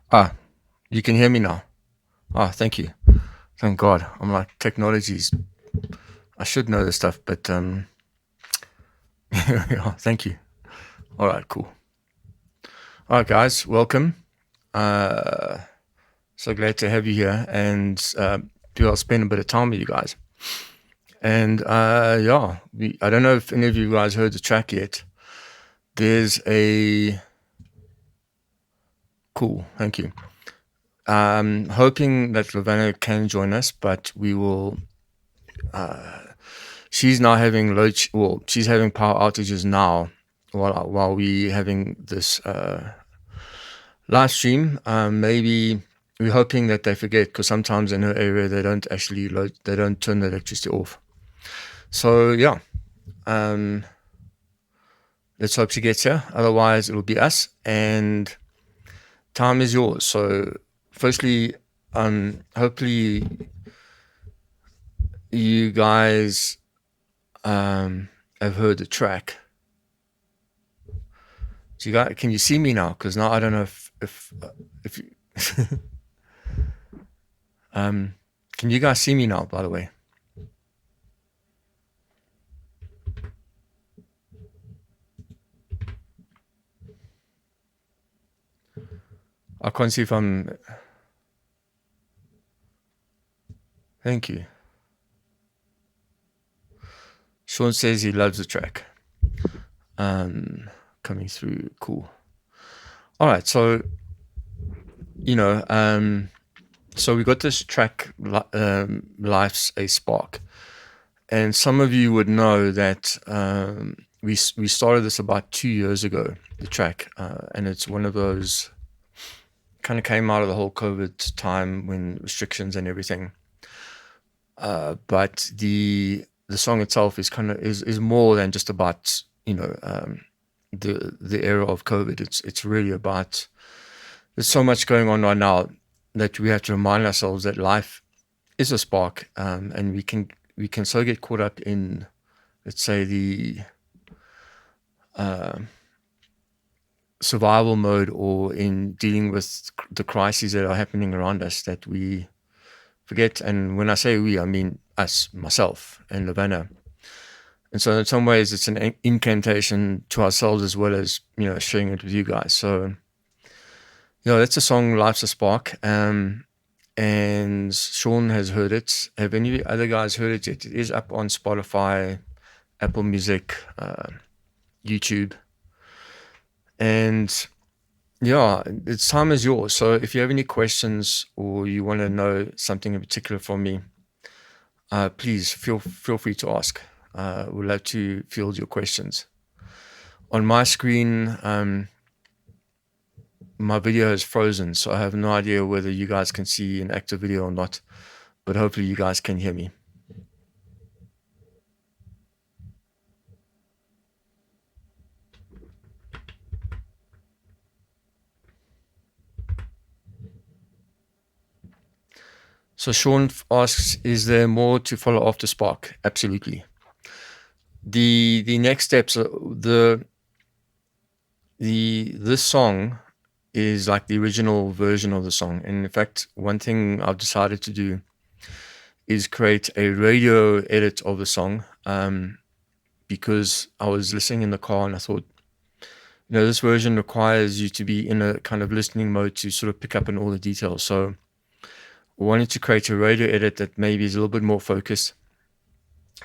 Ah, you can hear me now. Ah, thank you. Thank God. I'm like, technologies. I should know this stuff, but yeah, thank you. All right, cool. All right, guys, welcome. Uh, so glad to have you here and I'll spend a bit of time with you guys. And yeah, I don't know if any of you guys heard the track yet. There's a cool. Thank you. Hoping that Ravenna can join us, but we will. She's now having she's having power outages now while we having this live stream. Maybe we're hoping that they forget, because sometimes in her area they don't actually they don't turn the electricity off. So yeah, let's hope she gets here. Otherwise, it'll be us, and time is yours. So firstly, hopefully you guys have heard the track. So can you see me now? Because now I don't know if you, can you guys see me now? By the way, I can't see if I'm. Thank you. Sean says he loves the track. Coming through, cool. All right, so so we got this track, "Life's a Spark," and some of you would know that we started this about 2 years ago. The track, and it's one of those kind of came out of the whole COVID time when restrictions and everything. But the song itself is is more than just about the era of COVID. It's really about, there's so much going on right now that we have to remind ourselves that life is a spark, and we can so get caught up in, let's say, the survival mode, or in dealing with the crises that are happening around us, that we forget. And when I say we, I mean us, myself, and Lavana. And so in some ways it's an incantation to ourselves, as well as sharing it with you guys. So that's a song, "Life's a Spark," and Sean has heard it. Have any other guys heard it yet? It is up on Spotify, Apple Music, YouTube, and yeah, its time is yours. So if you have any questions, or you want to know something in particular from me, please feel free to ask. We'd love to field your questions. On my screen, my video is frozen, so I have no idea whether you guys can see an active video or not, but hopefully you guys can hear me. So Sean asks, is there more to follow after Spark? Absolutely. The next steps, this song is like the original version of the song. And in fact, one thing I've decided to do is create a radio edit of the song, because I was listening in the car and I thought, this version requires you to be in a kind of listening mode to sort of pick up on all the details. So I wanted to create a radio edit that maybe is a little bit more focused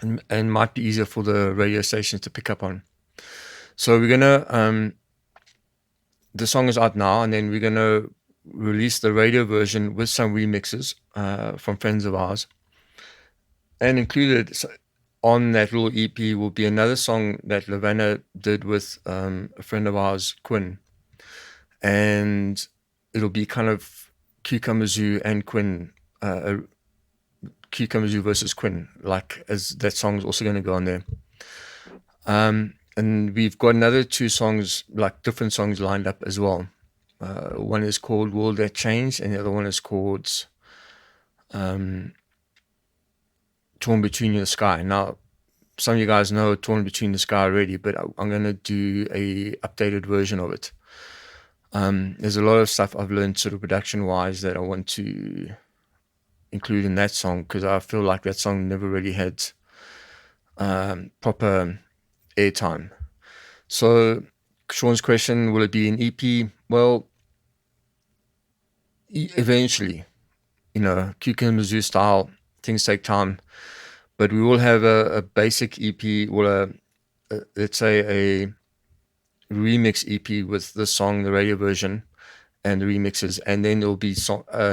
and might be easier for the radio stations to pick up on. So we're gonna the song is out now, and then we're gonna release the radio version with some remixes from friends of ours, and included on that little EP will be another song that Lavana did with a friend of ours, Quinn, and it'll be kind of Qkumba Zoo and Quinn, Qkumba Zoo versus Quinn, like, as that song's also going to go on there. And we've got another 2 songs, like different songs, lined up as well. One is called "World That Changed," and the other one is called "Torn Between You and the Sky." Now, some of you guys know "Torn Between the Sky" already, but I'm going to do a updated version of it. There's a lot of stuff I've learned sort of production-wise that I want to include in that song, because I feel like that song never really had proper airtime. So Sean's question, will it be an EP? Well, eventually, Qkumba Zoo style, things take time, but we will have a basic EP, or let's say a remix EP with the song, the radio version, and the remixes, and then there'll be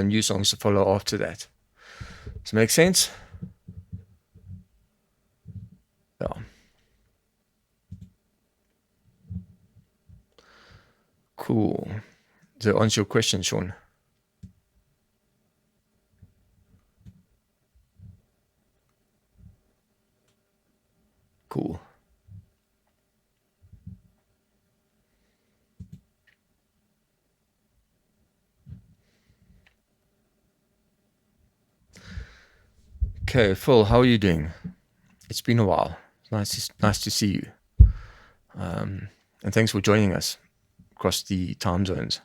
new songs to follow after that. Does it make sense? Yeah. Cool. Does that answer your question, Sean? Cool. Okay, Phil, how are you doing? It's been a while. It's nice to see you. And thanks for joining us across the time zones.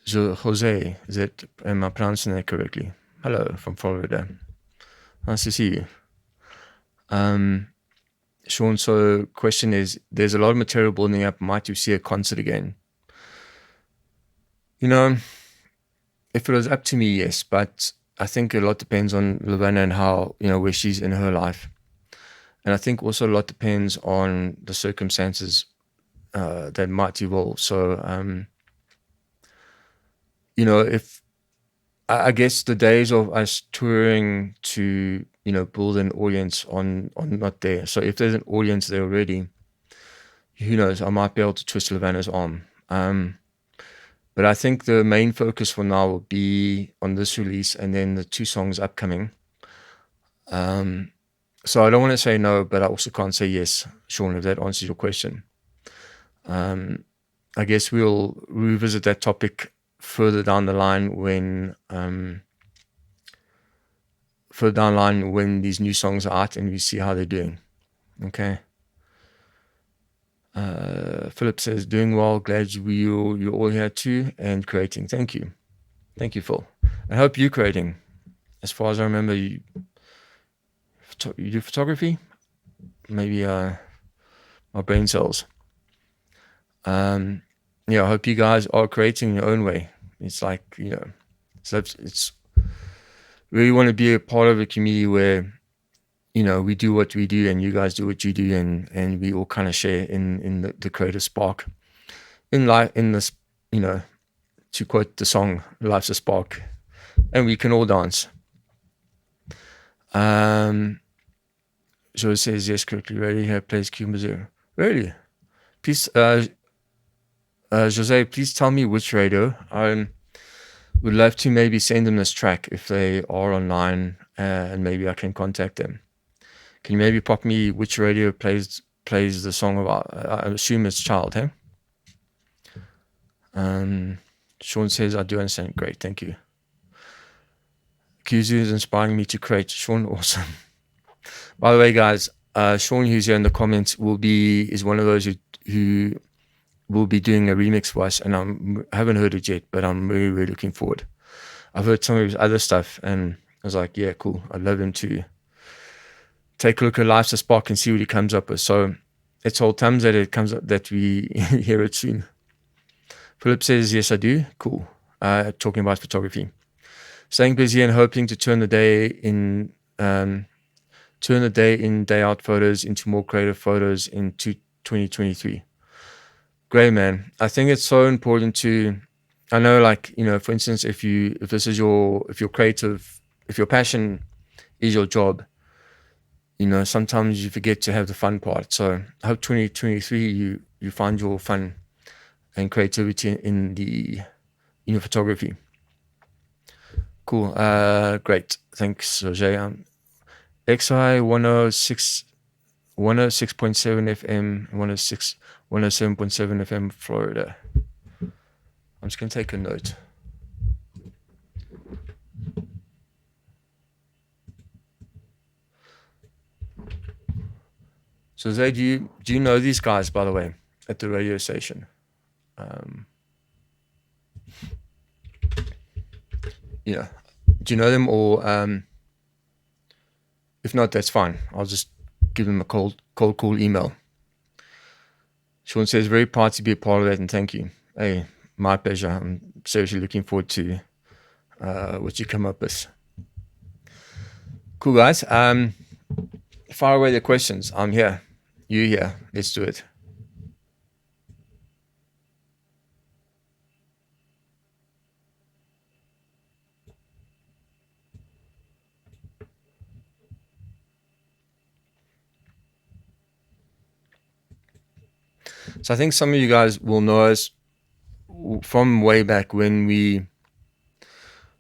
Jose, am I pronouncing that correctly? Hello from Florida. Nice to see you. Sean, so question is, there's a lot of material building up. Might you see a concert again? If it was up to me, yes, but I think a lot depends on Lavanna and how, where she's in her life. And I think also a lot depends on the circumstances that might evolve. So, if I guess the days of us touring to, build an audience on not there. So if there's an audience there already, who knows, I might be able to twist Lavanna's arm. But I think the main focus for now will be on this release and then the 2 songs upcoming. So I don't want to say no, but I also can't say yes, Sean, if that answers your question. I guess we'll revisit that topic further down the line when these new songs are out and we see how they're doing. Okay. Philip says, doing well, glad you're all here too and creating. Thank you, Phil. I hope you're creating. As far as I remember, you do photography. Maybe my brain cells. I hope you guys are creating in your own way. It's like, so it's really want to be a part of a community where, we do what we do and you guys do what you do, and we all kind of share in the creative spark. In this, to quote the song, life's a spark, and we can all dance. So it says, yes, correctly, ready here, plays Qkumba Zoo. Really? Please, Jose, please tell me which radio. I would love to maybe send them this track if they are online, and maybe I can contact them. Can you maybe pop me which radio plays the song about? I assume it's Child, hey? Sean says, I do understand. Great, thank you. Qzu is inspiring me to create. Sean, awesome. By the way, guys, Sean, who's here in the comments, is one of those who will be doing a remix for us, and I haven't heard it yet, but I'm really, really looking forward. I've heard some of his other stuff, and I was like, yeah, cool. I'd love him to take a look at Life's a Spark and see what he comes up with. So it's all times that it comes up that we hear it soon. Philip says, yes, I do. Cool. Talking about photography. Staying busy and hoping to turn the day in, day out photos into more creative photos into 2023. Great, man. I think it's so important to, I know, like, for instance, if your passion is your job, sometimes you forget to have the fun part. So I hope 2023 you find your fun and creativity in the photography. Cool. Great. Thanks, Roger. XI 106.7 FM, 107.7 FM, Florida. I'm just going to take a note. So Zay, do you know these guys, by the way, at the radio station? Um, yeah. Do you know them, or if not, that's fine. I'll just give them a cold call email. Sean says, very proud to be a part of that, and thank you. Hey, my pleasure. I'm seriously looking forward to what you come up with. Cool, guys. Fire away the questions. I'm here. You here. Let's do it. So I think some of you guys will know us from way back when we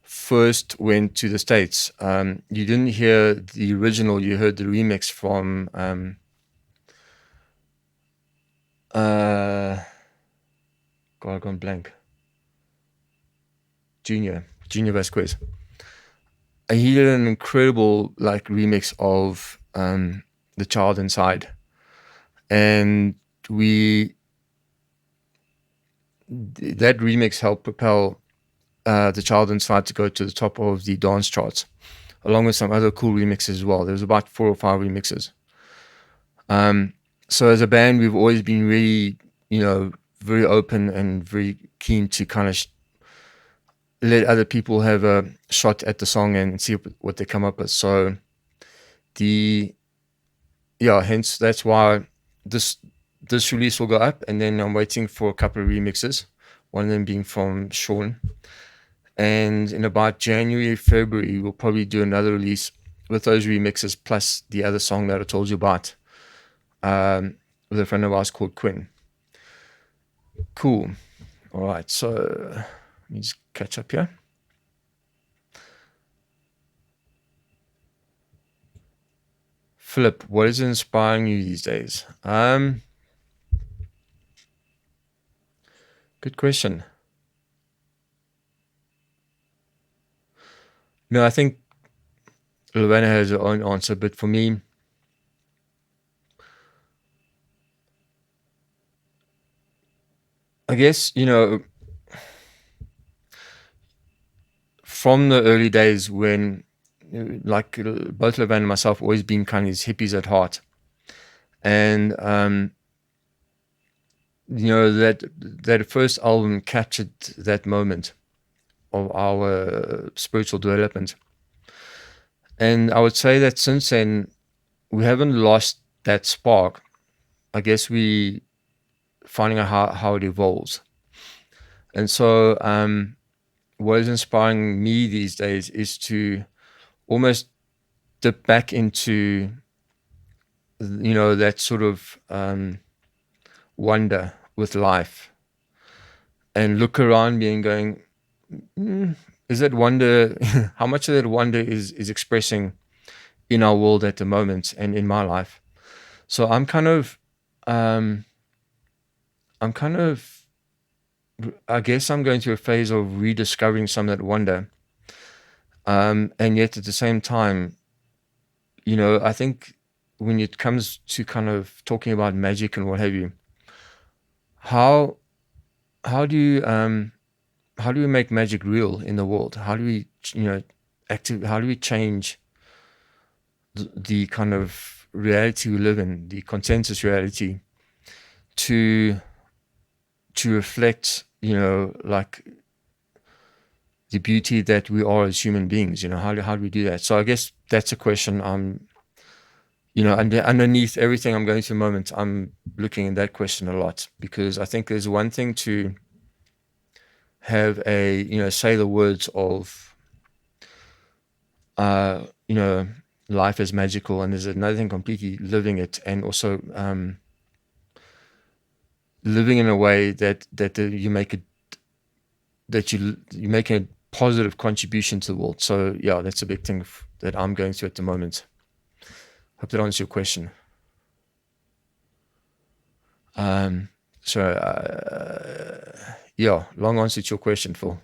first went to the States. You didn't hear the original, you heard the remix from God, I've gone blank. Junior Vasquez. He did an incredible remix of The Child Inside. And that remix helped propel The Child Inside to go to the top of the dance charts, along with some other cool remixes as well. There was about 4 or 5 remixes. So as a band, we've always been really, very open and very keen to kind of let other people have a shot at the song and see what they come up with. So hence that's why this release will go up, and then I'm waiting for a couple of remixes, one of them being from Sean. And in about January, February, we'll probably do another release with those remixes plus the other song that I told you about with a friend of ours called Quinn. Cool. All right, so let me just catch up here. Philip, what is inspiring you these days? Good question. No, I think Lavana has her own answer, but for me, I guess, from the early days when, both Lavana and myself always been kind of these hippies at heart. And, that first album captured that moment of our spiritual development. And I would say that since then, we haven't lost that spark. I guess we finding out how it evolves. And so what is inspiring me these days is to almost dip back into, that sort of wonder with life and look around me and going, is that wonder, how much of that wonder is expressing in our world at the moment and in my life? So I'm kind of, I guess I'm going through a phase of rediscovering some of that wonder. And yet at the same time, I think when it comes to kind of talking about magic and what have you, how do we make magic real in the world? How do we, how do we change the kind of reality we live in, the consensus reality, to reflect, the beauty that we are as human beings? How do we do that? So I guess that's a question I'm, underneath everything I'm going through at the moment, I'm looking at that question a lot, because I think there's one thing to have say the words of, life is magical, and there's another thing completely living it, and also living in a way that you make you make a positive contribution to the world. So yeah, that's a big thing that I'm going through at the moment. Hope that answers your question. Long answer to your question, Phil.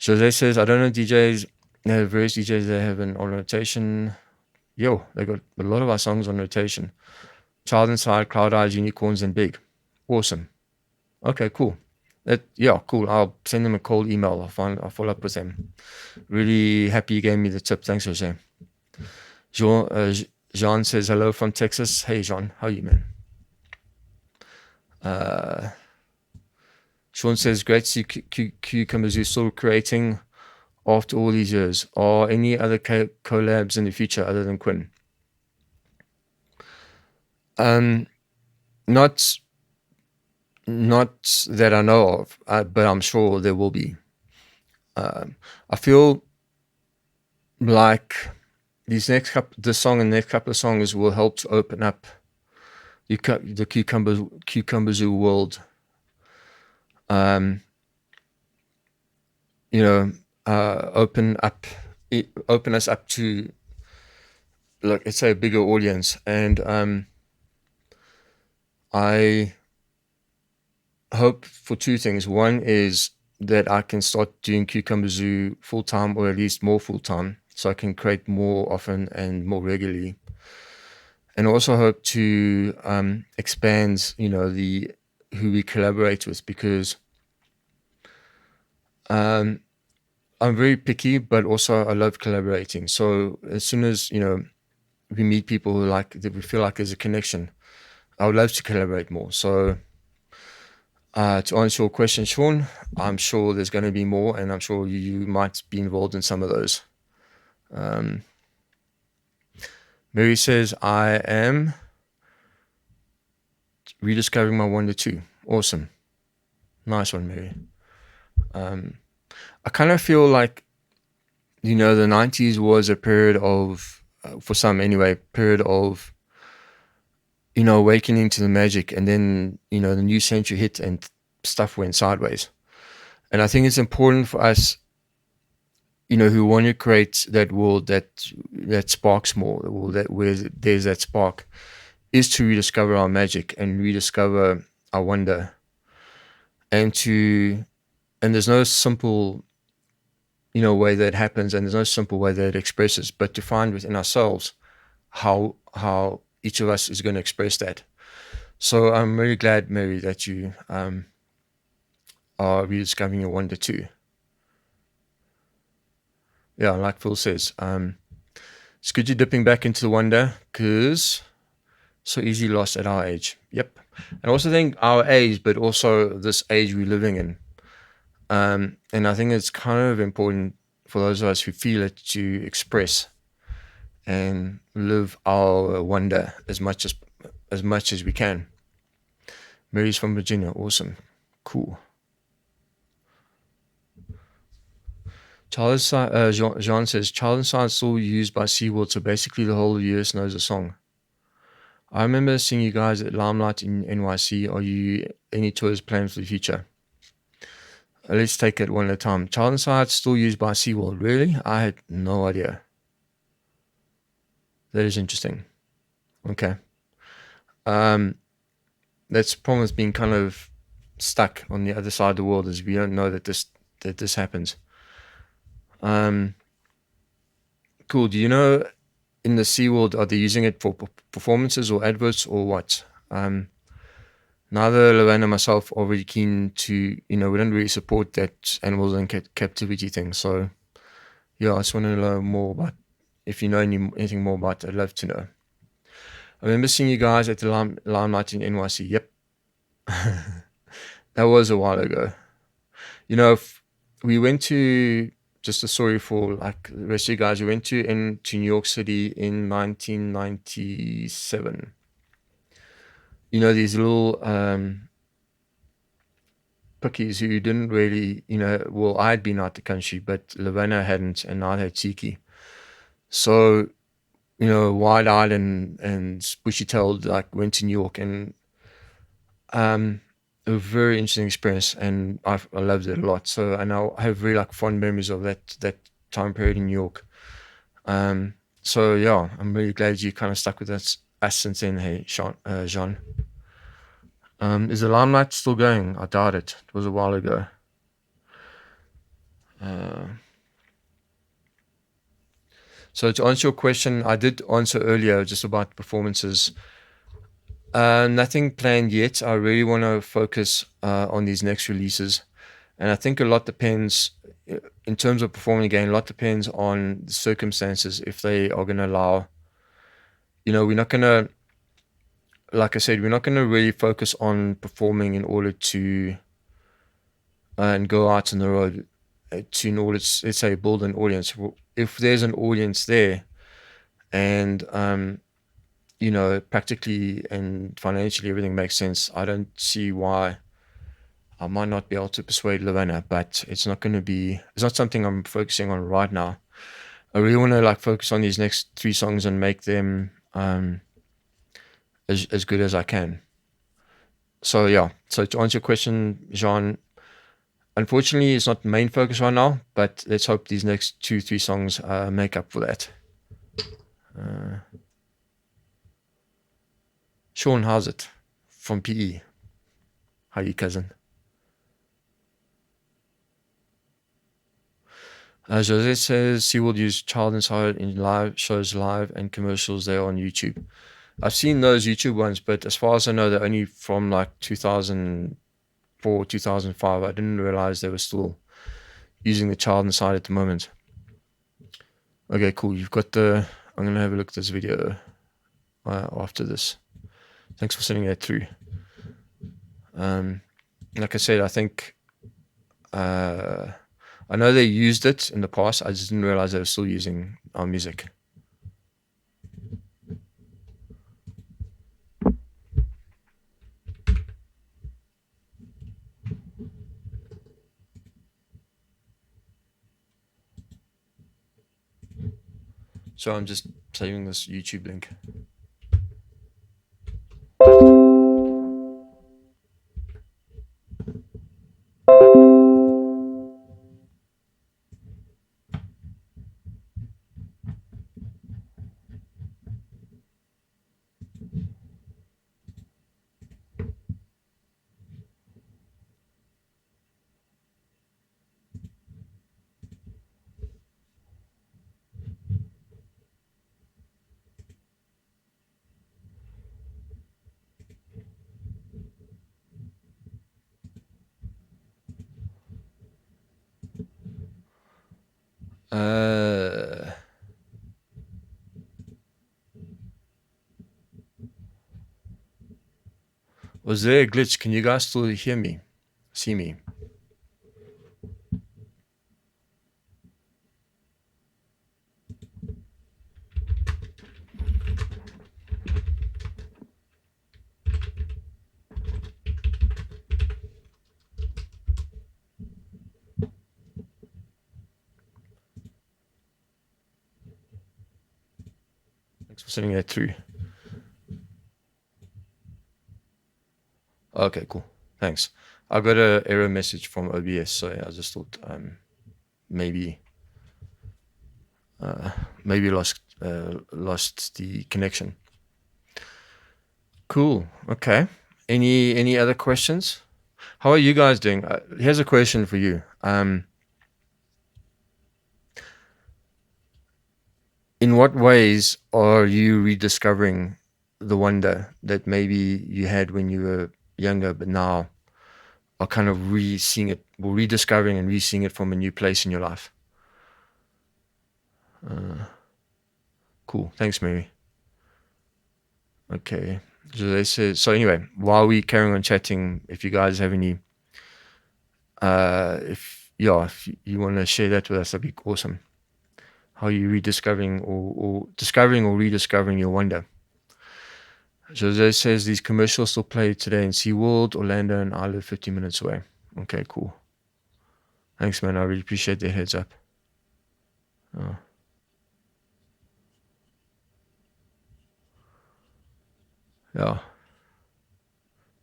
Jose says, I don't know DJs. There are various DJs that have an on rotation. They got a lot of our songs on rotation. Child Inside, Cloud Eyes, Unicorns, and Big. Awesome. Okay, cool. Yeah, cool. I'll send them a cold email. I'll follow up with them. Really happy you gave me the tip. Thanks, Jose. Jean says hello from Texas. Hey, Jean, how are you, man? Sean says, great to see Qkumba Zoo still creating after all these years. Are any other collabs in the future other than Quinn? Not that I know of, but I'm sure there will be. I feel like this song and the next couple of songs will help to open up the Qkumba Zoo world. Open us up to, like, let's say, a bigger audience. And I hope for two things. One is that I can start doing Qkumba Zoo full time, or at least more full time, so I can create more often and more regularly. And also hope to expand, who we collaborate with, because I'm very picky, but also I love collaborating. So as soon as we meet people who that we feel like there's a connection, I would love to collaborate more. So to answer your question, Sean, I'm sure there's going to be more, and I'm sure you might be involved in some of those. Mary says, I am rediscovering my wonder too. Awesome. Nice one, Mary. I kind of feel like, the 90s was a period of, for some anyway, period of, awakening to the magic. And then, the new century hit and stuff went sideways. And I think it's important for us, who want to create that world that sparks more, or that where there's that spark, is to rediscover our magic and rediscover our wonder. And there's no simple, way that happens, and there's no simple way that it expresses, but to find within ourselves how each of us is going to express that. So I'm really glad, Mary, that you are rediscovering your wonder too. Yeah, like Phil says, it's good you're dipping back into the wonder, because so easily lost at our age. Yep. And I also think our age, but also this age we're living in. And I think it's kind of important for those of us who feel it to express and live our wonder as much as we can. Mary's from Virginia. Awesome. Cool. Jean says, Child Inside is still used by SeaWorld, so basically the whole US knows the song. I remember seeing you guys at Limelight in NYC. Are you any tours planned for the future? Let's take it one at a time. Child Inside still used by SeaWorld. Really? I had no idea. That is interesting. Okay. That's the problem with being kind of stuck on the other side of the world, is we don't know that this happens. Cool. Do you know, in the SeaWorld, are they using it for performances or adverts or what? Neither Lorraine or myself are really keen to, we don't really support that animals in captivity thing. So, yeah, I just want to know more about, if you know anything more about it, I'd love to know. I remember seeing you guys at the Limelight in NYC. Yep. That was a while ago. We went to, just a story for like the rest of you guys, we went to New York City in 1997. These little pickies who didn't really, well, I'd been out the country, but Lavana hadn't, and I had Tiki. So, wide-eyed and bushy-tailed, like, went to New York, and a very interesting experience, and I loved it a lot. So, and I have really fond memories of that time period in New York. So yeah, I'm really glad you kind of stuck with us since then. Hey, Jean. Is the Limelight still going? I doubt it. It was a while ago. So to answer your question, I did answer earlier just about performances. Nothing planned yet. I really want to focus on these next releases, and I think a lot depends in terms of performing again. A lot depends on the circumstances. If they are going to allow, we're not going to, like I said, we're not going to really focus on performing in order to and go out on the road to, in order to, let's say, build an audience. If there's an audience there, and practically and financially everything makes sense, I don't see why I might not be able to persuade Lavana, but it's not something I'm focusing on right now. I really want to focus on these next 3 songs and make them as good as I can. So yeah, so to answer your question, Jean, unfortunately it's not the main focus right now, but let's hope these next 2-3 songs make up for that. Sean, how's it? From PE. How you, cousin? Jose says he will use Child Inside in live shows, live and commercials there on YouTube. I've seen those YouTube ones, but as far as I know, they're only from 2004, 2005. I didn't realize they were still using the Child Inside at the moment. Okay, cool. You've got I'm going to have a look at this video after this. Thanks for sending that through. Like I said, I think I know they used it in the past. I just didn't realize they were still using our music. So I'm just saving this YouTube link. Was there a glitch? Can you guys still hear me? See me? Thanks for sending that through. Okay, cool. Thanks. I got an error message from OBS, so I just thought maybe lost the connection. Cool. Okay. Any other questions? How are you guys doing? Here's a question for you. In what ways are you rediscovering the wonder that maybe you had when you were younger, but now are kind of re-seeing it, or rediscovering and re-seeing it from a new place in your life? Cool. Thanks, Mary. Okay. So anyway, while we carrying on chatting, if you guys have any, if you want to share that with us, that'd be awesome. How are you rediscovering or discovering or rediscovering your wonder? Jose says these commercials still play today in SeaWorld, Orlando, and I live 50 minutes away. Okay, cool. Thanks, man. I really appreciate the heads up. Oh. Yeah.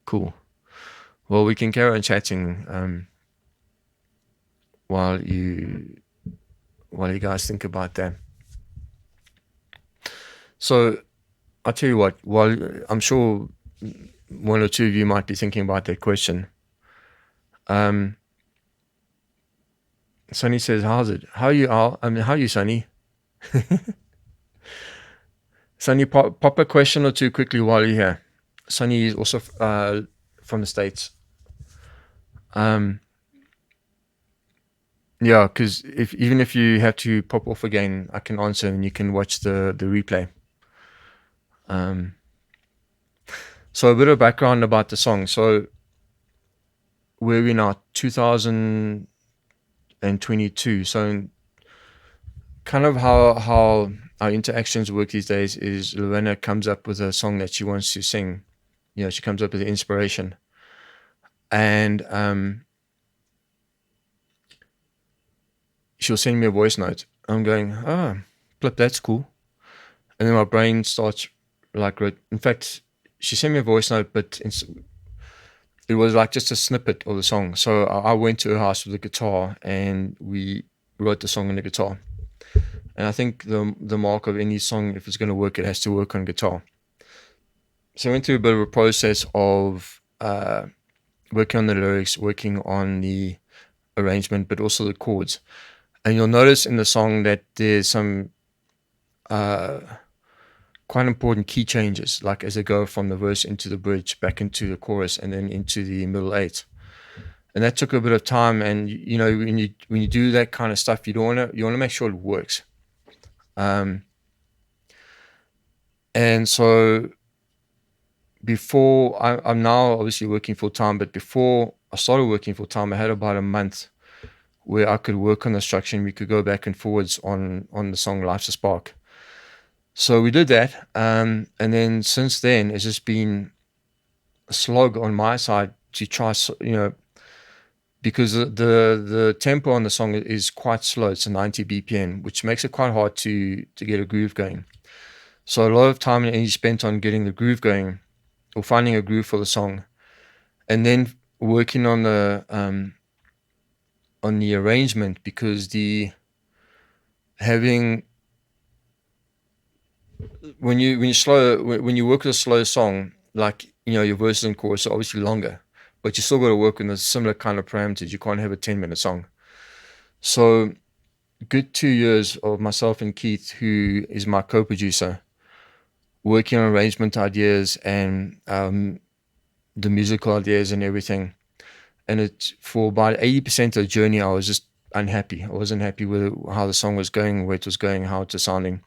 Cool. Well, we can carry on chatting while you guys think about that. So I'll tell you what, while I'm sure one or two of you might be thinking about that question. Sonny says, how's it? How are you, Al? How are you, Sonny? Sonny, pop a question or two quickly while you're here. Sunny is also from the States. Um, yeah, because even if you have to pop off again, I can answer and you can watch the replay. Um, so a bit of background about the song. So where we now, 2022. So kind of how our interactions work these days is Lorena comes up with a song that she wants to sing. She comes up with the inspiration, and she'll send me a voice note. I'm going, oh, flip, that's cool. And then my brain starts like, in fact, she sent me a voice note, but it was like just a snippet of the song. So I went to her house with a guitar and we wrote the song on the guitar. And I think the mark of any song, if it's going to work, it has to work on guitar. So I went through a bit of a process of working on the lyrics, working on the arrangement, but also the chords. And you'll notice in the song that there's some quite important key changes, like as they go from the verse into the bridge, back into the chorus, and then into the middle eight. And that took a bit of time. And when you do that kind of stuff, you want to make sure it works. And so before I'm now obviously working full time, but before I started working full time, I had about a month where I could work on the structure and we could go back and forwards on the song Life's a Spark. So we did that. And then since then, it's just been a slog on my side to try, because the tempo on the song is quite slow. It's a 90 BPM, which makes it quite hard to get a groove going. So a lot of time and energy spent on getting the groove going or finding a groove for the song, and then working on the arrangement, because when you work with a slow song, like your verses and chorus are obviously longer, but you still got to work with a similar kind of parameters. You can't have a 10-minute song. So good 2 years of myself and Keith, who is my co-producer, working on arrangement ideas and the musical ideas and everything. And for about 80% of the journey, I was just unhappy. I wasn't happy with how the song was going, where it was going, how it was sounding.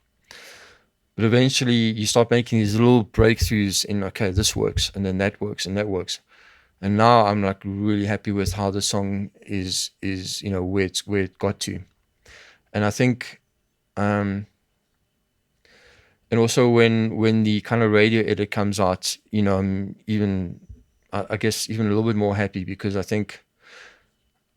But eventually you start making these little breakthroughs in, okay, this works, and then that works, and that works. And now I'm like really happy with how the song is where it got to. And I think and also when the kind of radio edit comes out, I'm even, I guess, even a little bit more happy, because I think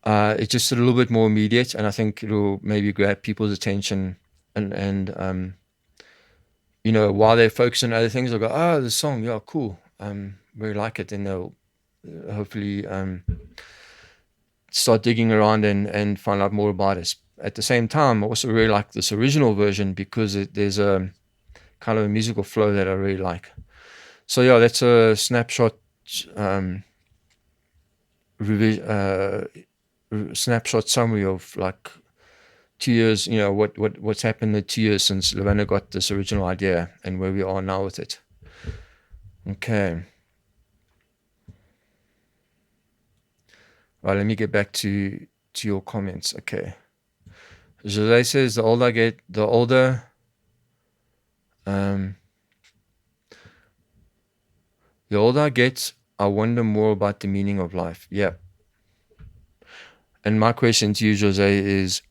it's just a little bit more immediate, and I think it'll maybe grab people's attention, and while they're focused on other things, they'll go, oh, the song, yeah, cool, really like it, and they'll hopefully start digging around and find out more about it. At the same time, I also really like this original version, because there's a kind of a musical flow that I really like. So yeah, that's a snapshot snapshot summary of like 2 years, what's happened in the 2 years since Lorena got this original idea and where we are now with it. Okay. Right, let me get back to your comments. Okay. Jose says, the older I get, the older I get, I wonder more about the meaning of life. Yeah. And my question to you, Jose, is,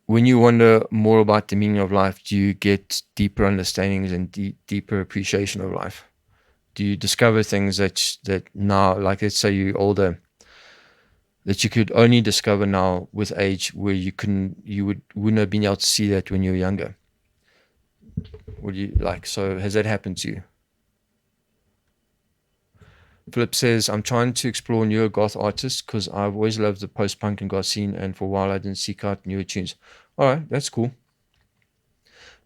when you wonder more about the meaning of life, do you get deeper understandings and deeper appreciation of life? Do you discover things that now, like let's say you're older, that you could only discover now with age, where wouldn't have been able to see that when you were younger? So has that happened to you? Philip says, I'm trying to explore newer goth artists because I've always loved the post-punk and goth scene, and for a while I didn't seek out newer tunes. All right, that's cool.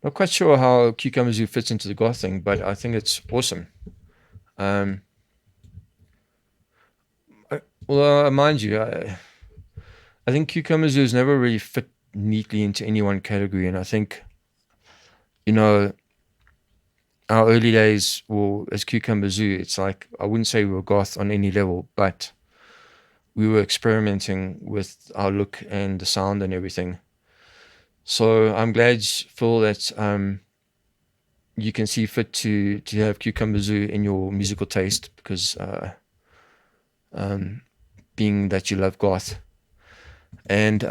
Not quite sure how Qkumba Zoo fits into the goth thing, but I think it's awesome. Mind you, I think Qkumba Zoo has never really fit neatly into any one category, and I think, our early days, well, as Qkumba Zoo, it's like, I wouldn't say we were goth on any level, but we were experimenting with our look and the sound and everything. So I'm glad, Phil, that you can see fit to have Qkumba Zoo in your musical taste, because being that you love goth. And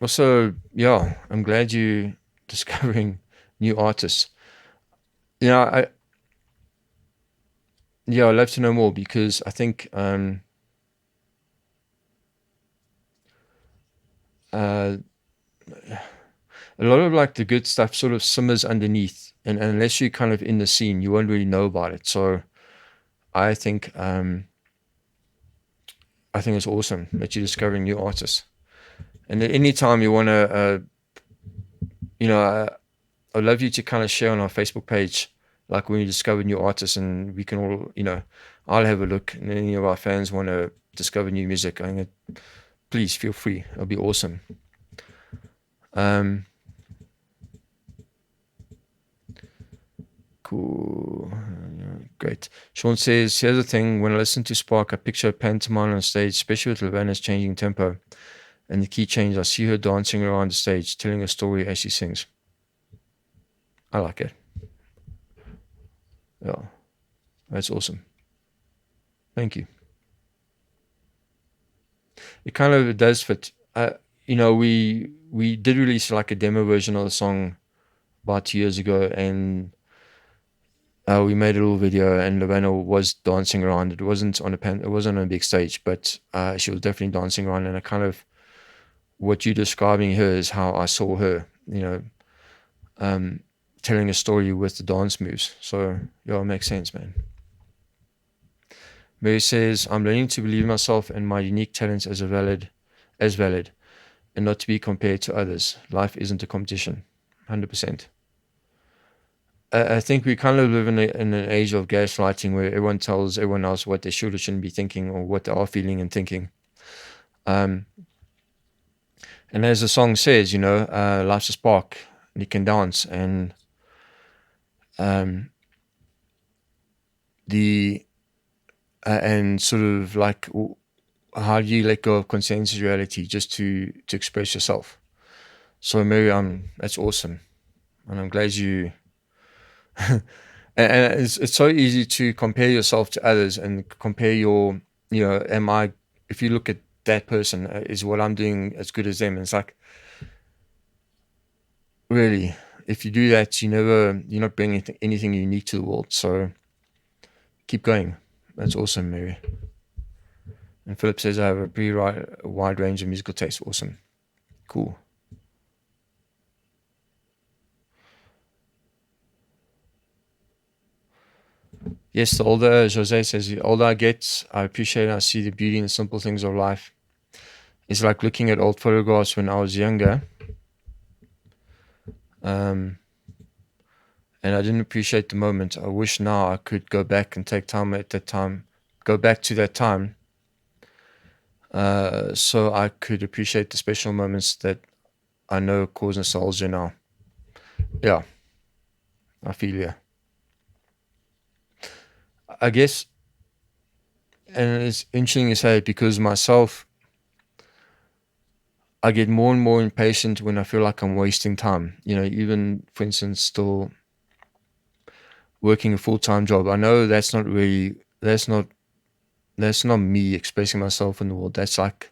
also, yeah, I'm glad you discovering new artists. You know, I'd love to know more, because I think uh, a lot of like the good stuff sort of simmers underneath, and unless you're kind of in the scene, you won't really know about it. So I think it's awesome that you're discovering new artists. And at any time you want to, you know, I'd love you to kind of share on our Facebook page, like when you discover new artists, and we can all, I'll have a look. And any of our fans want to discover new music, please feel free. It'll be awesome. Cool. Great. Sean says, here's the thing. When I listen to Spark, I picture a pantomime on stage, especially with Lavana's changing tempo and the key change. I see her dancing around the stage, telling a story as she sings. I like it. Yeah, that's awesome. Thank you. It kind of does fit. We did release like a demo version of the song about 2 years ago, and we made a little video, and Lavana was dancing around. It wasn't on it wasn't on a big stage, but she was definitely dancing around. And I kind of, what you're describing her is how I saw her, telling a story with the dance moves. So yeah, it makes sense, man. Mary says, I'm learning to believe myself and my unique talents as valid, and not to be compared to others. Life isn't a competition. 100%. I think we kind of live in an age of gaslighting, where everyone tells everyone else what they should or shouldn't be thinking, or what they are feeling and thinking. And as the song says, life's a spark, and you can dance. And and sort of like, how do you let go of consensus reality just to express yourself? So Mary, that's awesome, and I'm glad you. And it's so easy to compare yourself to others, and compare your, if you look at that person, is what I'm doing as good as them? And it's like, really, if you do that, you're not bringing anything unique to the world. So keep going. That's awesome, Mary. And Philip says, I have a pretty wide range of musical tastes. Awesome. Cool. Yes, the older, Jose says, the older I get, I appreciate and I see the beauty in the simple things of life. It's like looking at old photographs when I was younger. And I didn't appreciate the moment. I wish now I could go back and take time at that time, go back to that time, so I could appreciate the special moments that I know cause nostalgia now. Yeah, I feel you. I guess, and it's interesting to say, because myself, I get more and more impatient when I feel like I'm wasting time. Even, for instance, still working a full-time job. I know that's not me expressing myself in the world. That's like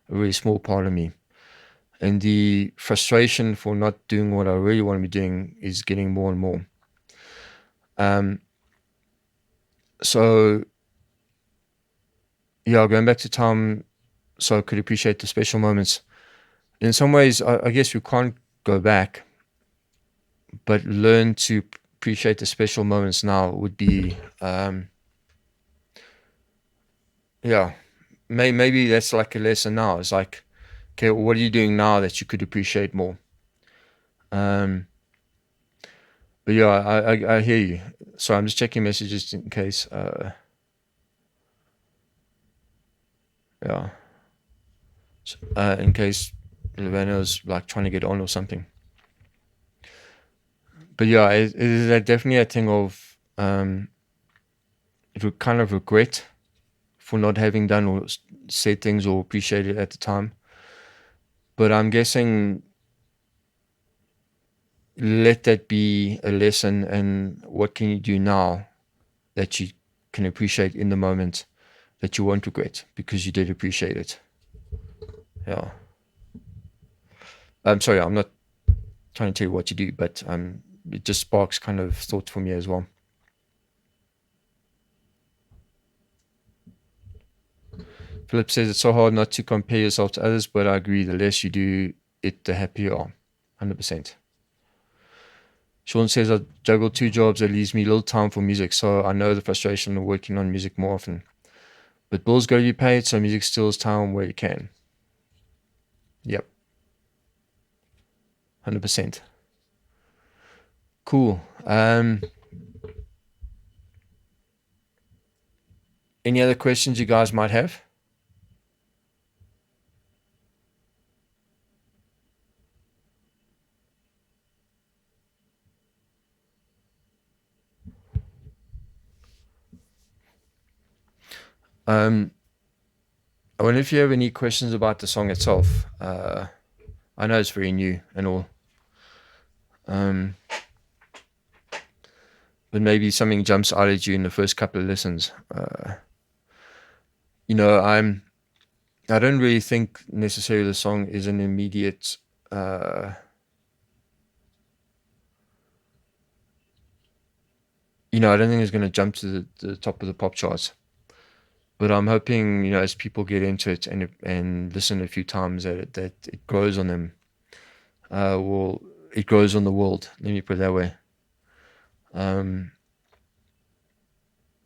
a really small part of me. And the frustration for not doing what I really want to be doing is getting more and more. So yeah, going back to time so I could appreciate the special moments. In some ways, I guess we can't go back, but learn to appreciate the special moments now would be, yeah, maybe that's like a lesson now. It's like, okay, what are you doing now that you could appreciate more? But yeah, I hear you. So I'm just checking messages in case, yeah, in case Lavana's like trying to get on or something. But yeah, it is definitely a thing of kind of regret for not having done or said things or appreciated at the time. But I'm guessing let that be a lesson, and what can you do now that you can appreciate in the moment that you won't regret because you did appreciate it. Yeah. I'm sorry, I'm not trying to tell you what to do, but it just sparks kind of thought for me as well. Philip says it's so hard not to compare yourself to others, but I agree. The less you do it, the happier you are. 100%. Sean says I juggle 2 jobs that leaves me little time for music, so I know the frustration of working on music more often. But bills got to be paid, so music steals time where it can. Yep. 100%. Cool. Any other questions you guys might have? I wonder if you have any questions about the song itself. I know it's very new and all. But maybe something jumps out at you in the first couple of listens. I don't really think necessarily the song is an immediate I don't think it's going to jump to the top of the pop charts. But I'm hoping, as people get into it and listen a few times, that it grows on them. Well, it grows on the world. Let me put it that way.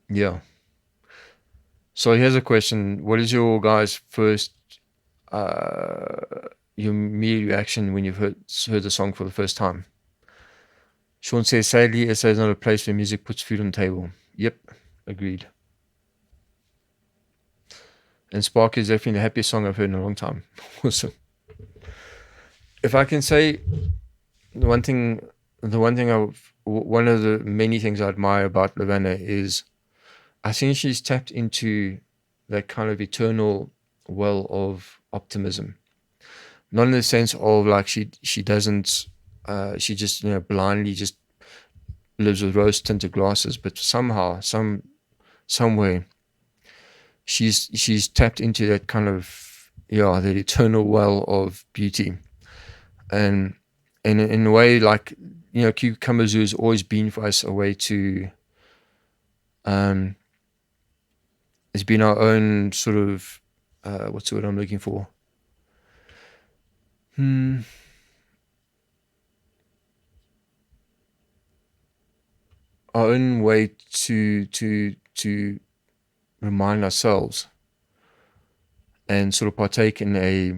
Yeah. So here's a question: what is your guys' first, your immediate reaction when you've heard the song for the first time? Sean says, sadly, SA is not a place where music puts food on the table. Yep, agreed. And Spark is definitely the happiest song I've heard in a long time. Awesome. If I can say one of the many things I admire about Lavana is I think she's tapped into that kind of eternal well of optimism. Not in the sense of like she doesn't she just blindly just lives with rose tinted glasses, but somehow somewhere she's tapped into that kind of that eternal well of beauty, and in a way like Qkumba Zoo has always been for us a way to it's been our own sort of what's the word I'm looking for? Our own way to remind ourselves and sort of partake in a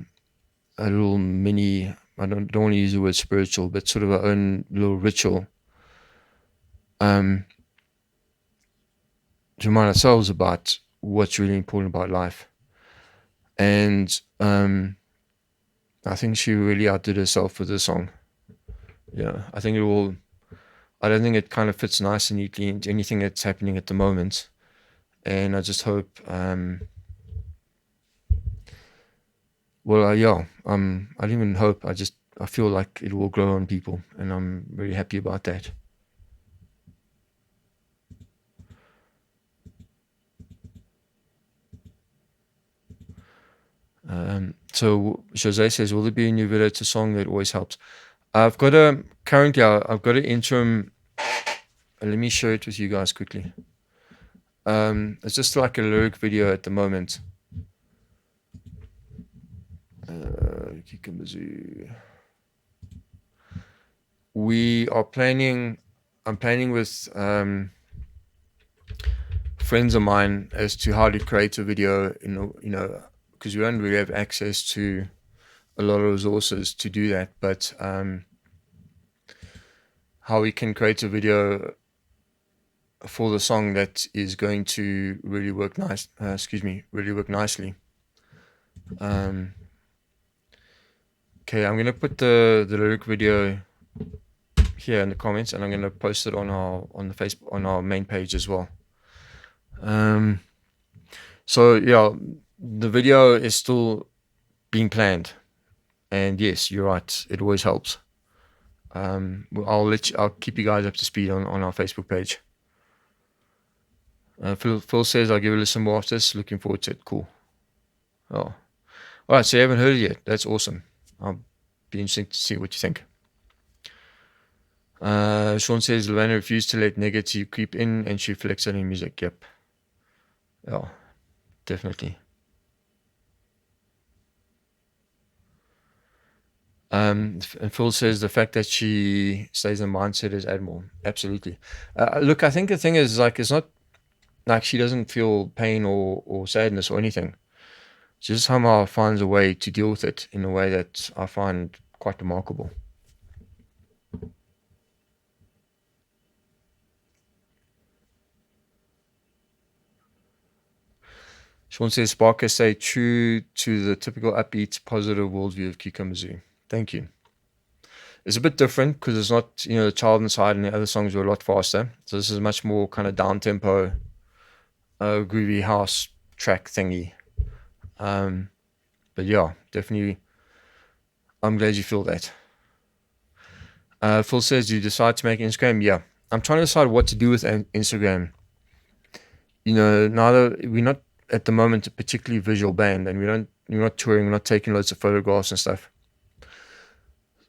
little mini, I don't want to use the word spiritual, but sort of our own little ritual to remind ourselves about what's really important about life. And I think she really outdid herself with this song. Yeah, I don't think it kind of fits nice and neatly into anything that's happening at the moment. And I just hope, I don't even hope, I feel like it will grow on people, and I'm very happy about that. So Jose says, will there be a new video to song that always helps? I've got an interim. Let me share it with you guys quickly. It's just like a lyric video at the moment. Qkumba Zoo. I'm planning with friends of mine as to how to create a video, because we don't really have access to a lot of resources to do that, but how we can create a video for the song that is going to really work really work nicely. Okay, I'm gonna put the lyric video here in the comments, and I'm going to post it on the Facebook on our main page as well. So yeah, the video is still being planned, and yes, you're right. It always helps. I'll keep you guys up to speed on our Facebook page. Phil says I'll give it a listen more after this. Looking forward to it. Cool. Oh, all right. So you haven't heard it yet. That's awesome. I'll be interesting to see what you think. Sean says Lavana refused to let negative creep in, and she flexed on her music. Yep. Yeah, definitely. And Phil says the fact that she stays in mindset is admirable. Absolutely. Look, I think the thing is, like, it's not like she doesn't feel pain or sadness or anything. She just somehow finds a way to deal with it in a way that I find quite remarkable. Sean says Sparker stay true to the typical upbeat, positive worldview of Qkumba Zoo. Thank you. It's a bit different because it's not, the child inside, and the other songs were a lot faster. So this is much more kind of down tempo, groovy house track thingy. But yeah, definitely, I'm glad you feel that. Phil says, do you decide to make Instagram? Yeah, I'm trying to decide what to do with Instagram. Neither we're not at the moment a particularly visual band, and we're not touring, we're not taking loads of photographs and stuff.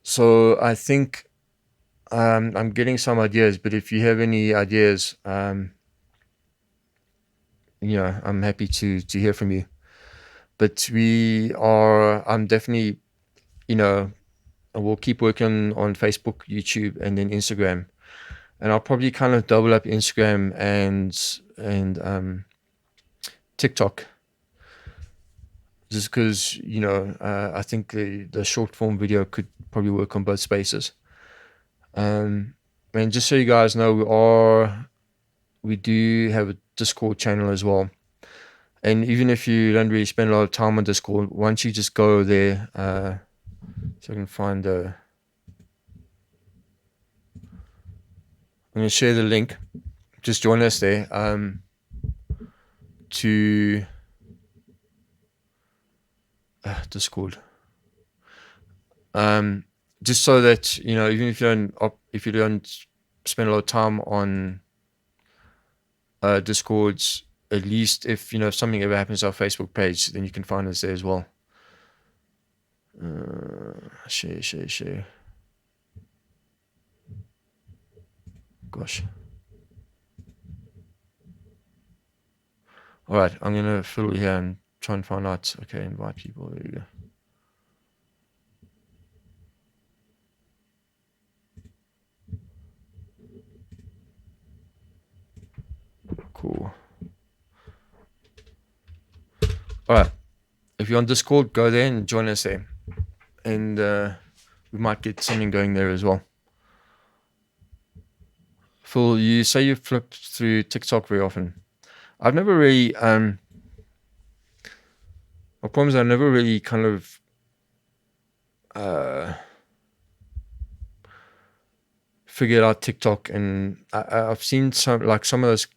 So I think I'm getting some ideas, but if you have any ideas, I'm happy to hear from you. But I'm definitely, we'll keep working on Facebook, YouTube, and then Instagram. And I'll probably kind of double up Instagram and TikTok. Just because, I think the short form video could probably work on both spaces. And just so you guys know, we do have a Discord channel as well. And even if you don't really spend a lot of time on Discord, once you just go there, so I can find I'm going to share the link. Just join us there to Discord. Just so that even if you don't spend a lot of time on Discords, at least if something ever happens to our Facebook page, then you can find us there as well. Share. Gosh. All right, I'm gonna fiddle here and try and find out. Okay, invite people. There you go. Cool. All right. If you're on Discord, go there and join us there. And we might get something going there as well. Phil, you say you flipped through TikTok very often. I've never really... my problem is I never really kind of... figured out TikTok, and I've seen some of those.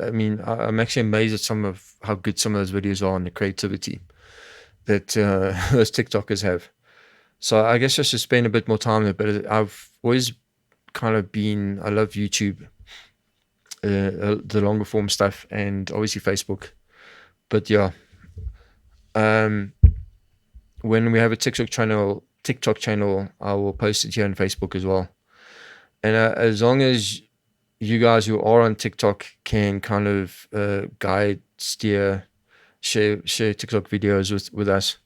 I mean, I'm actually amazed at some of how good some of those videos are and the creativity that those TikTokers have. So I guess I should spend a bit more time there. But I've always kind of I love YouTube, the longer form stuff, and obviously Facebook. But yeah, when we have a TikTok channel, I will post it here on Facebook as well. And as long as you guys who are on TikTok can kind of guide, steer, share TikTok videos with us,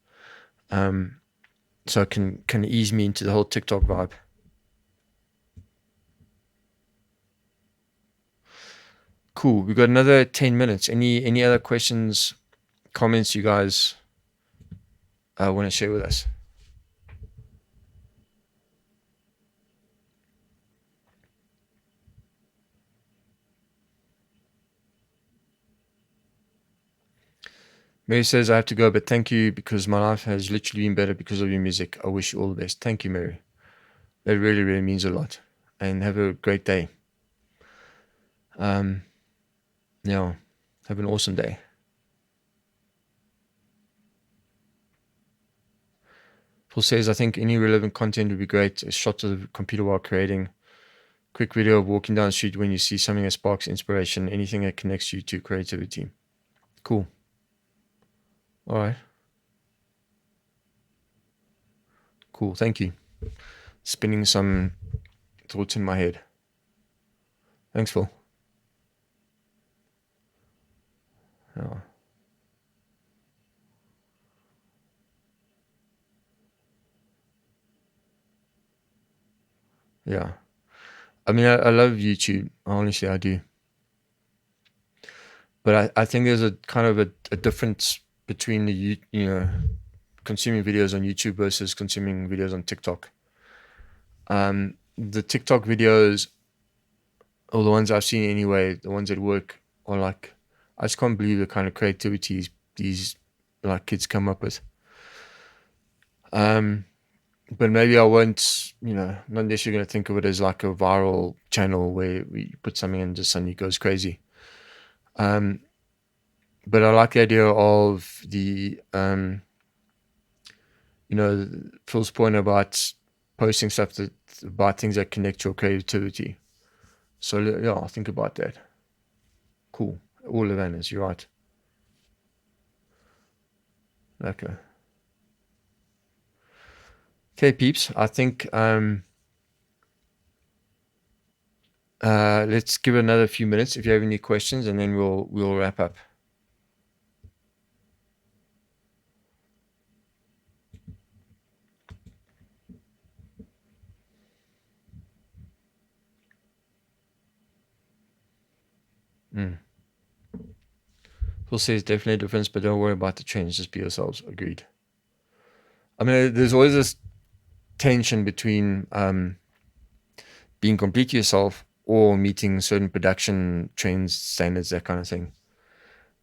so it can ease me into the whole TikTok vibe. Cool. We've got another 10 minutes. Any other questions, comments you guys want to share with us? Mary says, I have to go, but thank you because my life has literally been better because of your music. I wish you all the best. Thank you, Mary. That really, really means a lot. and have a great day. Yeah, have an awesome day. Paul says, I think any relevant content would be great. A shot of the computer while creating. Quick video of walking down the street when you see something that sparks inspiration. Anything that connects you to creativity. Cool. All right. Cool. Thank you. Spinning some thoughts in my head. Thanks, Phil. Yeah. Yeah. I mean, I love YouTube. Honestly, I do. But I think there's a kind of a difference between consuming videos on YouTube versus consuming videos on TikTok. The TikTok videos, or the ones I've seen anyway, the ones that work, are like, I just can't believe the kind of creativity these like kids come up with. But maybe I won't, not necessarily going to think of it as like a viral channel where we put something in and just suddenly goes crazy. But I like the idea of the, Phil's point about posting stuff about things that connect your creativity. So yeah, I'll think about that. Cool. All of Anna's, you're right. Okay. Okay, peeps. I think let's give it another few minutes if you have any questions, and then we'll wrap up. Phil says definitely a difference, but don't worry about the change. Just be yourselves. Agreed. I mean, there's always this tension between being completely yourself or meeting certain production trends, standards, that kind of thing.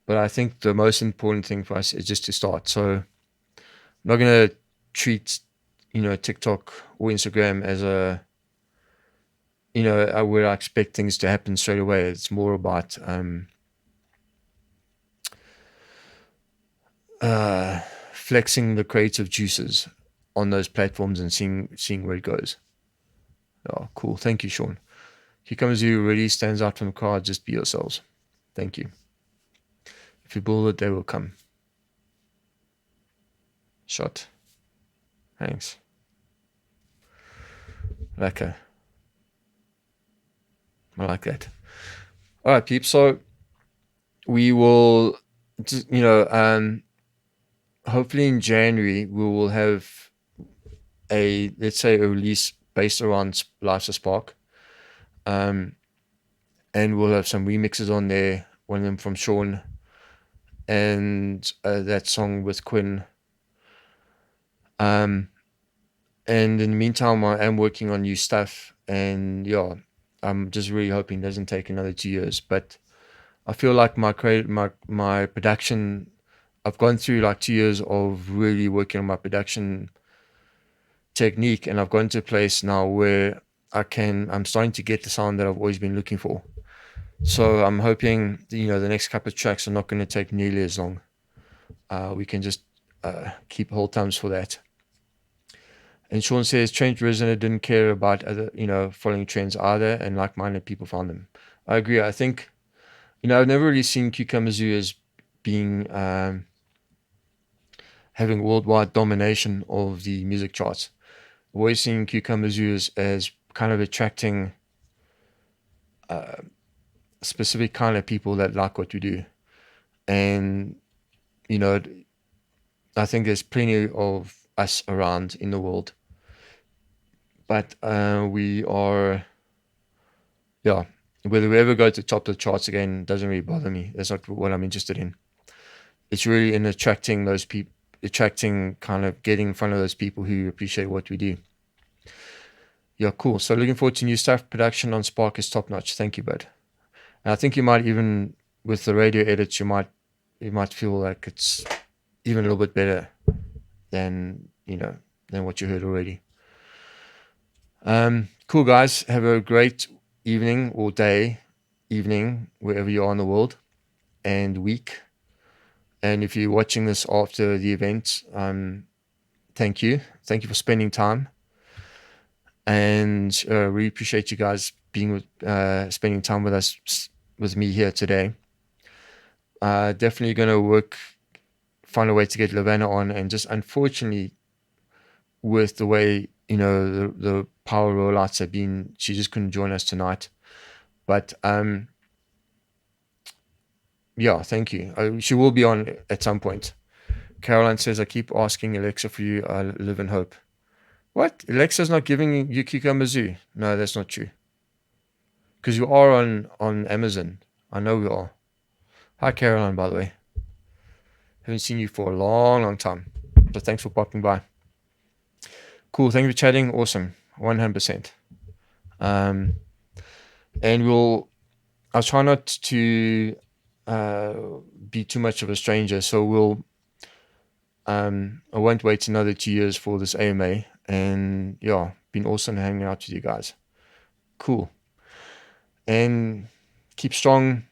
But I think the most important thing for us is just to start. So I'm not going to treat, TikTok or Instagram as where I expect things to happen straight away. It's more about flexing the creative juices on those platforms and seeing where it goes. Oh, cool. Thank you, Sean. Qkumba Zoo really stands out from the crowd. Just be yourselves. Thank you. If you build it, they will come. Shot. Thanks. Okay. I like that. All right, peeps. So we will, hopefully in January, we will have let's say a release based around Life's a Spark. And we'll have some remixes on there. One of them from Sean, and that song with Quinn. And in the meantime, I am working on new stuff, and yeah, I'm just really hoping it doesn't take another 2 years. But I feel like my production, I've gone through like 2 years of really working on my production technique, and I've gone to a place now where I'm starting to get the sound that I've always been looking for. So I'm hoping the next couple of tracks are not going to take nearly as long. We can just keep hold times for that. And Sean says, Trent Reznor didn't care about other, following trends either, and like-minded people found them. I agree. I think, I've never really seen Qkumba Zoo as being, having worldwide domination of the music charts. I've always seen Qkumba Zoo as kind of attracting specific kind of people that like what we do. And, I think there's plenty of us around in the world. But we are, whether we ever go to the top of the charts again doesn't really bother me. That's not what I'm interested in. It's really in attracting those people, kind of getting in front of those people who appreciate what we do. Yeah, cool. So looking forward to new stuff. Production on Spark is top notch. Thank you, bud. And I think you might even, with the radio edits, you might feel like it's even a little bit better than what you heard already. Cool, guys. Have a great evening or day, evening, wherever you are in the world, and week. And if you're watching this after the event, thank you. Thank you for spending time. And really appreciate you guys spending time with us, with me here today. Definitely going to find a way to get Lavanna on, and just unfortunately, with the way the power rollouts have been, she just couldn't join us tonight. But yeah, thank you. She will be on at some point. Caroline says, I keep asking Alexa for you. I live in hope. What? Alexa's not giving you Qkumba Zoo? No, that's not true. Because you are on Amazon. I know we are. Hi, Caroline, by the way. Haven't seen you for a long, long time. So thanks for popping by. Cool. Thank you for chatting. Awesome. 100%. And I'll try not to be too much of a stranger. So I won't wait another 2 years for this AMA. And yeah, been awesome hanging out with you guys. Cool. And keep strong.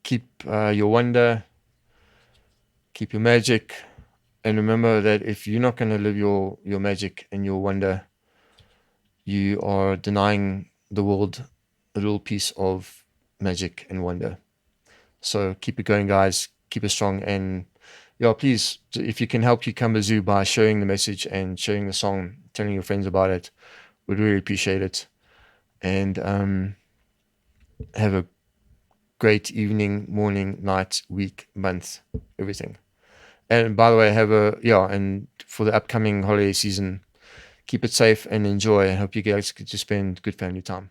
Keep your wonder. Keep your magic. And remember that if you're not going to live your magic and your wonder, you are denying the world a little piece of magic and wonder. So keep it going, guys. Keep it strong. And yeah, please, if you can help Qkumba Zoo by sharing the message and sharing the song, telling your friends about it, we'd really appreciate it. And have a great evening, morning, night, week, month, everything. And by the way, and for the upcoming holiday season, keep it safe and enjoy. I hope you guys get to spend good family time.